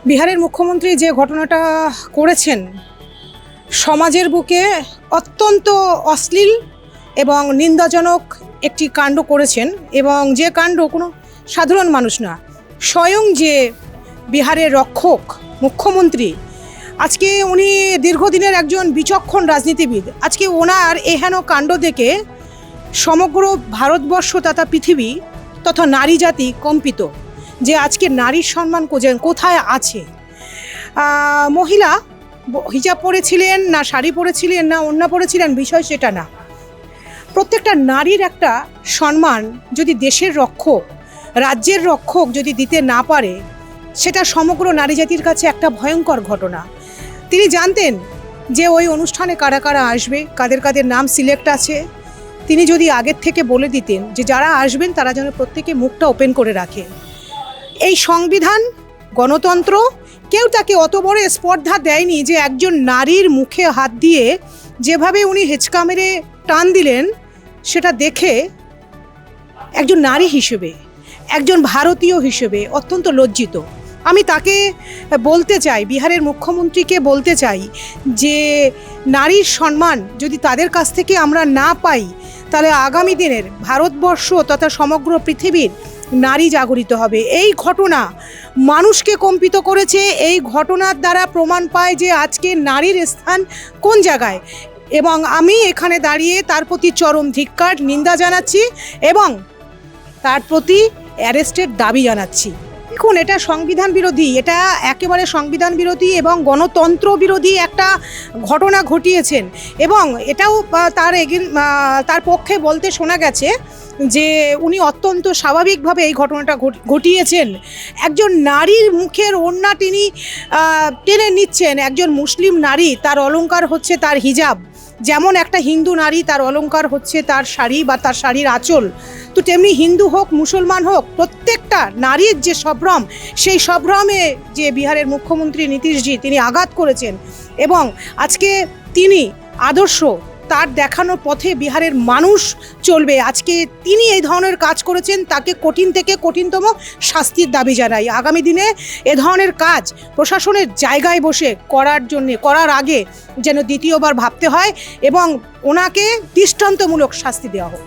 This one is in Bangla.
বিহারের মুখ্যমন্ত্রী যে ঘটনাটা করেছেন সমাজের বুকে অত্যন্ত অশ্লীল এবং নিন্দাজনক একটি কাণ্ড করেছেন, এবং যে কাণ্ড কোনো সাধারণ মানুষ না, স্বয়ং যে বিহারের রক্ষক মুখ্যমন্ত্রী, আজকে উনি দীর্ঘদিনের একজন বিচক্ষণ রাজনীতিবিদ, আজকে ওনার এহেন কাণ্ড দেখে সমগ্র ভারতবর্ষ তথা পৃথিবী তথা নারী জাতি কম্পিত, যে আজকে নারীর সম্মান কোথায় আছে। মহিলা হিজাব পরেছিলেন না, শাড়ি পরেছিলেন না, ওড়না পরেছিলেন, বিষয় সেটা না। প্রত্যেকটা নারীর একটা সম্মান যদি দেশের রক্ষক, রাজ্যের রক্ষক যদি দিতে না পারে, সেটা সমগ্র নারী জাতির কাছে একটা ভয়ঙ্কর ঘটনা। তিনি জানতেন যে ওই অনুষ্ঠানে কারা কারা আসবে, কাদের কাদের নাম সিলেক্ট আছে। তিনি যদি আগের থেকে বলে দিতেন যে যারা আসবেন তারা যেন প্রত্যেকে মুখটা ওপেন করে রাখে। এই সংবিধান, গণতন্ত্র, কেউ তাকে অত বড় স্পর্ধা দেয়নি যে একজন নারীর মুখে হাত দিয়ে যেভাবে উনি হেঁচকা মেরে টান দিলেন, সেটা দেখে একজন নারী হিসেবে, একজন ভারতীয় হিসেবে অত্যন্ত লজ্জিত। আমি তাকে বলতে চাই, বিহারের মুখ্যমন্ত্রীকে বলতে চাই যে নারীর সম্মান যদি তাদের কাছ থেকে আমরা না পাই, তাহলে আগামী দিনের ভারতবর্ষ তথা সমগ্র পৃথিবীর নারী জাগরিত হবে। এই ঘটনা মানুষকে কম্পিত করেছে। এই ঘটনার দ্বারা প্রমাণ পায় যে আজকে নারীর স্থান কোন জায়গায়, এবং আমি এখানে দাঁড়িয়ে তার প্রতি চরম ধিক্কার, নিন্দা জানাচ্ছি এবং তার প্রতি অ্যারেস্টের দাবি জানাচ্ছি। দেখুন, এটা সংবিধান বিরোধী, এটা একেবারে সংবিধান বিরোধী এবং গণতন্ত্র বিরোধী একটা ঘটনা ঘটিয়েছেন, এবং এটাও তার পক্ষে বলতে শোনা গেছে যে উনি অত্যন্ত স্বাভাবিকভাবে এই ঘটনাটা ঘটিয়েছেন। একজন নারীর মুখের ওড়না তিনি টেনে নিচ্ছেন। একজন মুসলিম নারী, তার অলংকার হচ্ছে তার হিজাব, যেমন একটা হিন্দু নারী তার অলংকার হচ্ছে তার শাড়ি বা তার শাড়ির আঁচল, তো তেমনি হিন্দু হোক মুসলমান হোক, প্রত্যেকটা নারীর যে সম্ভ্রম, সেই সম্ভ্রমে যে বিহারের মুখ্যমন্ত্রী নীতীশজি তিনি আঘাত করেছেন, এবং আজকে তিনি আদর্শ তার দেখানোর পথে বিহারের মানুষ চলবে। আজকে তিনি এই ধরনের কাজ করেছেন, তাকে কঠিন থেকে কঠিনতম শাস্তির দাবি জানাই। আগামী দিনে এ ধরনের কাজ প্রশাসনের জায়গায় বসে করার আগে যেন দ্বিতীয়বার ভাবতে হয় এবং ওনাকে দৃষ্টান্তমূলক শাস্তি দেওয়া হোক।